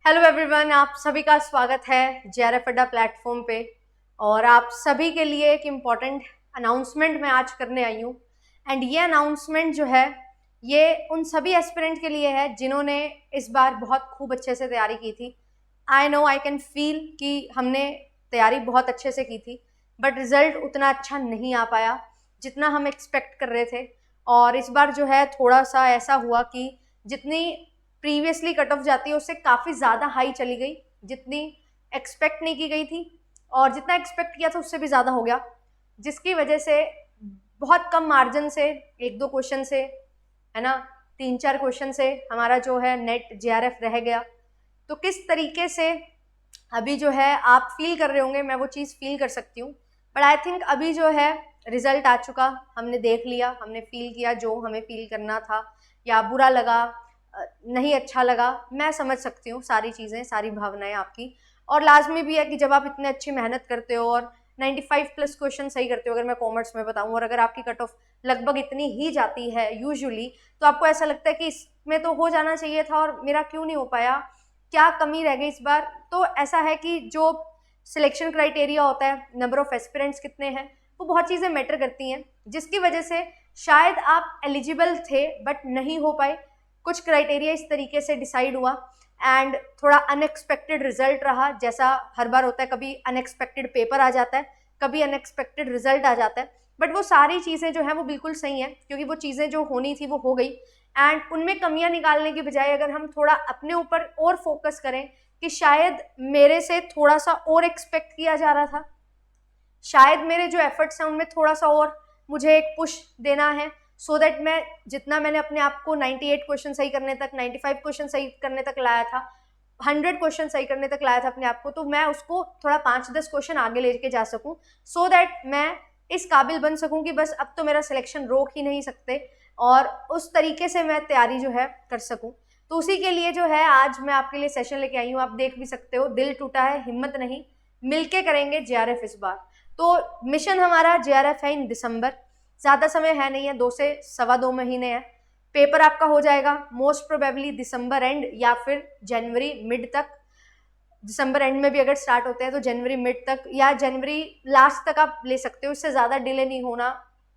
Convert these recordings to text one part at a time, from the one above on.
Hello everyone, आप सभी का स्वागत है जेआरएफ अड्डा प्लेटफॉर्म पे। और आप सभी के लिए एक इम्पॉर्टेंट अनाउंसमेंट मैं आज करने आई हूँ। एंड ये अनाउंसमेंट जो है ये उन सभी एस्पिरेंट के लिए है जिन्होंने इस बार बहुत खूब अच्छे से तैयारी की थी। I know, I can feel कि हमने तैयारी बहुत अच्छे से की थी, बट रिजल्ट उतना अच्छा नहीं आ पाया जितना हम एक्सपेक्ट कर रहे थे। और इस बार जो है थोड़ा सा ऐसा हुआ कि जितनी प्रीवियसली कट ऑफ जाती है उससे काफ़ी ज़्यादा हाई चली गई, जितनी एक्सपेक्ट नहीं की गई थी और जितना एक्सपेक्ट किया था उससे भी ज़्यादा हो गया, जिसकी वजह से बहुत कम मार्जिन से एक दो क्वेश्चन से, है ना, तीन चार क्वेश्चन से हमारा जो है नेट जेआरएफ रह गया। तो किस तरीके से अभी जो है आप फील कर रहे होंगे, मैं वो चीज़ फील कर सकती हूँ। बट आई थिंक अभी जो है रिजल्ट आ चुका, हमने देख लिया, हमने फील किया जो हमें फील करना था। या बुरा लगा, नहीं अच्छा लगा, मैं समझ सकती हूँ सारी चीज़ें, सारी भावनाएं आपकी। और लाजमी भी है कि जब आप इतने अच्छी मेहनत करते हो और 95 प्लस क्वेश्चन सही करते हो, अगर मैं कॉमर्स में बताऊँ, और अगर आपकी कट ऑफ लगभग इतनी ही जाती है यूजुअली, तो आपको ऐसा लगता है कि इसमें तो हो जाना चाहिए था और मेरा क्यों नहीं हो पाया, क्या कमी रह गई इस बार। तो ऐसा है कि जो सिलेक्शन क्राइटेरिया होता है, नंबर ऑफ एस्पिरेंट्स कितने हैं, वो बहुत चीज़ें मैटर करती हैं, जिसकी वजह से शायद आप एलिजिबल थे बट नहीं हो पाए। कुछ क्राइटेरिया इस तरीके से डिसाइड हुआ एंड थोड़ा अनएक्सपेक्टेड रिजल्ट रहा, जैसा हर बार होता है। कभी अनएक्सपेक्टेड पेपर आ जाता है, कभी अनएक्सपेक्टेड रिजल्ट आ जाता है, बट वो सारी चीज़ें जो हैं वो बिल्कुल सही हैं, क्योंकि वो चीज़ें जो होनी थी वो हो गई। एंड उनमें कमियां निकालने की बजाय अगर हम थोड़ा अपने ऊपर और फोकस करें कि शायद मेरे से थोड़ा सा और एक्सपेक्ट किया जा रहा था, शायद मेरे जो एफर्ट्स हैं उनमें थोड़ा सा और मुझे एक पुश देना है, सो दैट मैं जितना मैंने अपने आप को 98 क्वेश्चन सही करने तक, 95 क्वेश्चन सही करने तक लाया था, 100 क्वेश्चन सही करने तक लाया था अपने आप को, तो मैं उसको थोड़ा 5-10 क्वेश्चन आगे लेके जा सकूं, सो दैट मैं इस काबिल बन सकूं कि बस अब तो मेरा सिलेक्शन रोक ही नहीं सकते, और उस तरीके से मैं तैयारी जो है कर सकूं। तो उसी के लिए जो है आज मैं आपके लिए सेशन लेके आई हूँ। आप देख भी सकते हो, दिल टूटा है, हिम्मत नहीं, मिलके करेंगे जेआरएफ इस बार। तो मिशन हमारा जेआरएफ है इन दिसंबर, ज़्यादा समय है नहीं है, 2 से सवा 2 महीने है। पेपर आपका हो जाएगा मोस्ट प्रोबेबली दिसंबर एंड या फिर जनवरी मिड तक। दिसंबर एंड में भी अगर स्टार्ट होते हैं तो जनवरी मिड तक या जनवरी लास्ट तक आप ले सकते हो, इससे ज़्यादा डिले नहीं होना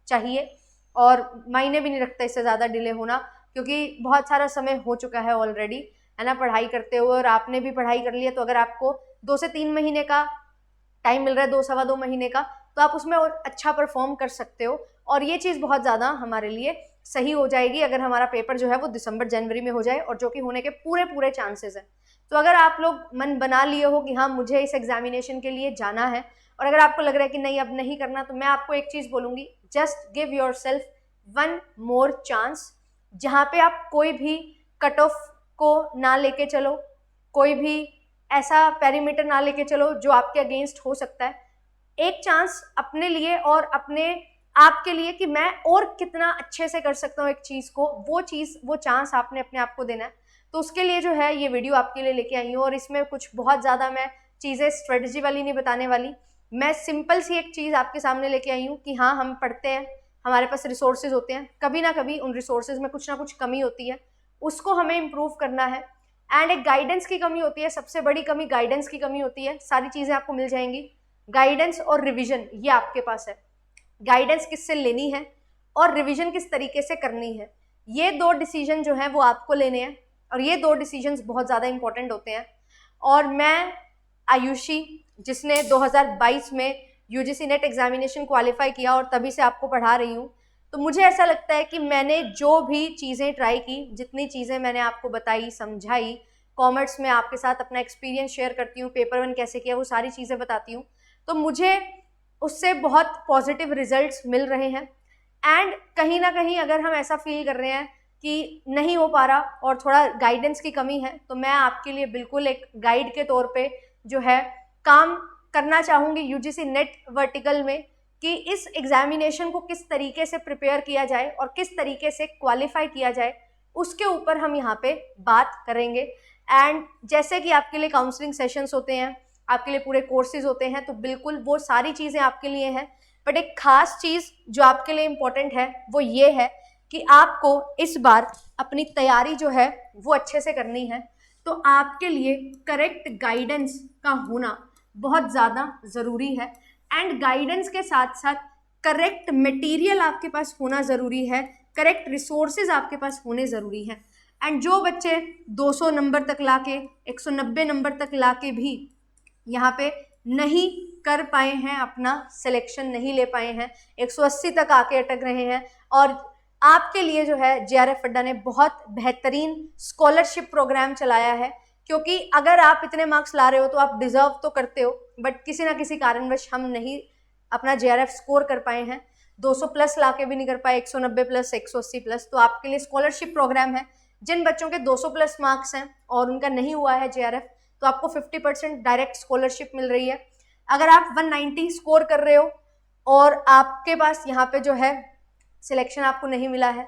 चाहिए और मायने भी नहीं रखता इससे ज़्यादा डिले होना, क्योंकि बहुत सारा समय हो चुका है ऑलरेडी, है ना, पढ़ाई करते हुए, और आपने भी पढ़ाई कर लिया। तो अगर आपको 2 से 3 महीने का टाइम मिल रहा है, 2 सवा 2 महीने का, तो आप उसमें और अच्छा परफॉर्म कर सकते हो। और ये चीज़ बहुत ज़्यादा हमारे लिए सही हो जाएगी अगर हमारा पेपर जो है वो दिसंबर जनवरी में हो जाए, और जो कि होने के पूरे पूरे चांसेस हैं। तो अगर आप लोग मन बना लिए हो कि हाँ मुझे इस एग्जामिनेशन के लिए जाना है, और अगर आपको लग रहा है कि नहीं अब नहीं करना, तो मैं आपको एक चीज़ बोलूँगी, just give your self one more chance, जहाँ पे आप कोई भी कट ऑफ को ना लेके चलो, कोई भी ऐसा पैरामीटर ना लेके चलो जो आपके अगेंस्ट हो सकता है। एक चांस अपने लिए और अपने आप के लिए कि मैं और कितना अच्छे से कर सकता हूँ एक चीज़ को, वो चांस आपने अपने आप को देना है। तो उसके लिए जो है ये वीडियो आपके लिए लेके आई हूँ, और इसमें कुछ बहुत ज़्यादा मैं चीज़ें स्ट्रेटजी वाली नहीं बताने वाली। मैं सिंपल सी एक चीज़ आपके सामने लेके आई हूँ कि हाँ हम पढ़ते हैं, हमारे पास रिसोर्सेज होते हैं, कभी ना कभी उन रिसोर्सेज में कुछ ना कुछ कमी होती है, उसको हमें इम्प्रूव करना है। एंड एक गाइडेंस की कमी होती है, सबसे बड़ी कमी गाइडेंस की कमी होती है। सारी चीज़ें आपको मिल जाएंगी, गाइडेंस और रिवीजन ये आपके पास है। गाइडेंस किससे लेनी है और रिवीजन किस तरीके से करनी है, ये 2 डिसीजन जो हैं वो आपको लेने हैं, और ये 2 डिसीजंस बहुत ज़्यादा इंपॉर्टेंट होते हैं। और मैं आयुषी, जिसने 2022 में यूजीसी नेट एग्जामिनेशन क्वालिफाई किया और तभी से आपको पढ़ा रही हूँ, तो मुझे ऐसा लगता है कि मैंने जो भी चीज़ें ट्राई की, जितनी चीज़ें मैंने आपको बताई, समझाई, कॉमर्स में आपके साथ अपना एक्सपीरियंस शेयर करती हूँ, पेपर 1 कैसे किया वो सारी चीज़ें बताती हूँ, तो मुझे उससे बहुत पॉजिटिव रिजल्ट्स मिल रहे हैं। एंड कहीं ना कहीं अगर हम ऐसा फील कर रहे हैं कि नहीं हो पा रहा और थोड़ा गाइडेंस की कमी है, तो मैं आपके लिए बिल्कुल एक गाइड के तौर पे जो है काम करना चाहूँगी यूजीसी नेट वर्टिकल में, कि इस एग्जामिनेशन को किस तरीके से प्रिपेयर किया जाए और किस तरीके से क्वालिफाई किया जाए, उसके ऊपर हम यहाँ पे बात करेंगे। एंड जैसे कि आपके लिए काउंसलिंग सेशंस होते हैं, आपके लिए पूरे कोर्सेज होते हैं, तो बिल्कुल वो सारी चीज़ें आपके लिए हैं। बट एक खास चीज़ जो आपके लिए इम्पोर्टेंट है वो ये है कि आपको इस बार अपनी तैयारी जो है वो अच्छे से करनी है। तो आपके लिए करेक्ट गाइडेंस का होना बहुत ज़्यादा ज़रूरी है। एंड गाइडेंस के साथ साथ करेक्ट मटेरियल आपके पास होना ज़रूरी है, करेक्ट रिसोर्सेज आपके पास होने ज़रूरी हैं। एंड जो बच्चे 200 नंबर तक लाके 190 नंबर तक लाके भी यहाँ पे नहीं कर पाए हैं, अपना सिलेक्शन नहीं ले पाए हैं, 180 तक आके अटक रहे हैं, और आपके लिए जो है JRF अड्डा ने बहुत बेहतरीन स्कॉलरशिप प्रोग्राम चलाया है। क्योंकि अगर आप इतने मार्क्स ला रहे हो तो आप डिजर्व तो करते हो, बट किसी ना किसी कारणवश हम नहीं अपना JRF स्कोर कर पाए हैं, 200 प्लस ला के भी नहीं कर पाए, 190 प्लस 180 प्लस। तो आपके लिए स्कॉलरशिप प्रोग्राम है। जिन बच्चों के 200 प्लस मार्क्स हैं और उनका नहीं हुआ है JRF, तो आपको 50% डायरेक्ट स्कॉलरशिप मिल रही है। अगर आप 190 स्कोर कर रहे हो और आपके पास यहाँ पे जो है सिलेक्शन आपको नहीं मिला है,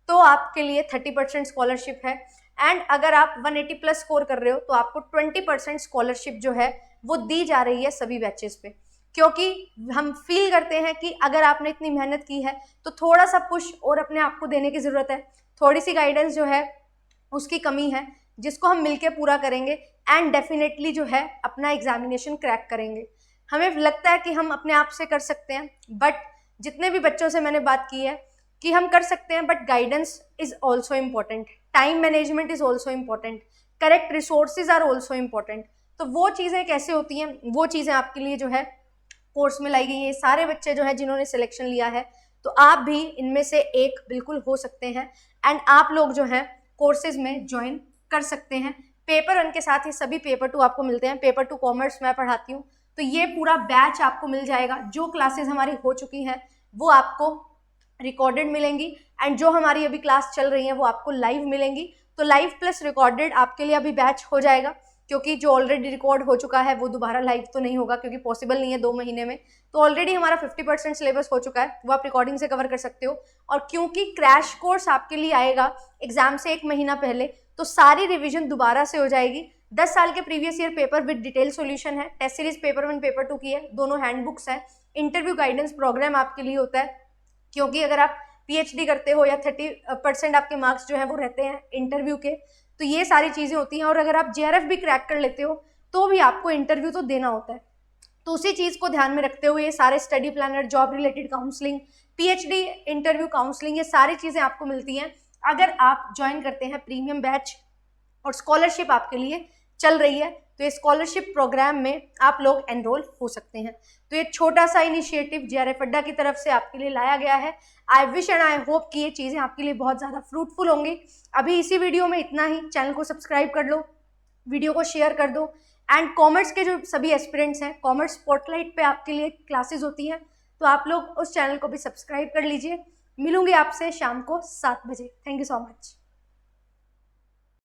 तो आपके लिए 30% स्कॉलरशिप है। एंड अगर आप 180 प्लस स्कोर कर रहे हो तो आपको 20% स्कॉलरशिप जो है वो दी जा रही है सभी बैचेस पे। क्योंकि हम फील करते हैं कि अगर आपने इतनी मेहनत की है तो थोड़ा सा पुश और अपने आप को देने की ज़रूरत है, थोड़ी सी गाइडेंस जो है उसकी कमी है, जिसको हम मिलके पूरा करेंगे एंड डेफिनेटली जो है अपना एग्जामिनेशन क्रैक करेंगे। हमें लगता है कि हम अपने आप से कर सकते हैं, बट जितने भी बच्चों से मैंने बात की है कि हम कर सकते हैं, but guidance is also important, time management is also important, correct resources are also important. तो वो चीज़ें कैसे होती हैं, वो चीज़ें आपके लिए जो है कोर्स में लाई गई है। सारे बच्चे जो है जिन्होंने सिलेक्शन लिया है, तो आप भी इनमें से एक बिल्कुल हो सकते हैं एंड आप लोग जो है कोर्सेज में ज्वाइन कर सकते हैं। पेपर 1 के साथ ही सभी पेपर 2 आपको मिलते हैं। पेपर 2 कॉमर्स मैं पढ़ाती हूँ, तो ये पूरा बैच आपको मिल जाएगा। जो क्लासेस हमारी हो चुकी हैं वो आपको रिकॉर्डेड मिलेंगी एंड जो हमारी अभी क्लास चल रही है वो आपको लाइव मिलेंगी। तो लाइव प्लस रिकॉर्डेड आपके लिए अभी बैच हो जाएगा, क्योंकि जो ऑलरेडी रिकॉर्ड हो चुका है वो दोबारा लाइव तो नहीं होगा, क्योंकि पॉसिबल नहीं है 2 महीने में। तो ऑलरेडी हमारा 50% सिलेबस हो चुका है, वो आप रिकॉर्डिंग से कवर कर सकते हो। और क्योंकि क्रैश कोर्स आपके लिए आएगा एग्जाम से 1 महीना पहले, तो सारी रिविजन दोबारा से हो जाएगी। 10 साल के previous year paper with detail solution है, टेस्ट सीरीज पेपर 1 पेपर 2 की है, दोनों हैंडबुक्स हैं, इंटरव्यू गाइडेंस प्रोग्राम आपके लिए होता है। क्योंकि अगर आप PhD करते हो या 30% आपके मार्क्स जो हैं वो रहते हैं इंटरव्यू के, तो ये सारी चीज़ें होती हैं। और अगर आप JRF भी क्रैक कर लेते हो तो भी आपको इंटरव्यू तो देना होता है। तो उसी चीज़ को ध्यान में रखते हुए ये सारे study planner, job related counselling, PhD interview counselling, ये सारी चीज़ें आपको मिलती हैं अगर आप ज्वाइन करते हैं प्रीमियम बैच। और स्कॉलरशिप आपके लिए चल रही है, तो ये स्कॉलरशिप प्रोग्राम में आप लोग एनरोल हो सकते हैं। तो ये छोटा सा इनिशिएटिव JRF अड्डा की तरफ से आपके लिए लाया गया है। I wish and I hope कि ये चीज़ें आपके लिए बहुत ज़्यादा फ्रूटफुल होंगी। अभी इसी वीडियो में इतना ही। चैनल को सब्सक्राइब कर लो, वीडियो को शेयर कर दो। एंड कॉमर्स के जो सभी एस्पिरेंट्स हैं, कॉमर्स स्पॉटलाइट पे आपके लिए क्लासेस होती हैं, तो आप लोग उस चैनल को भी सब्सक्राइब कर लीजिए। मिलूंगी आपसे शाम को 7 बजे। Thank you so much.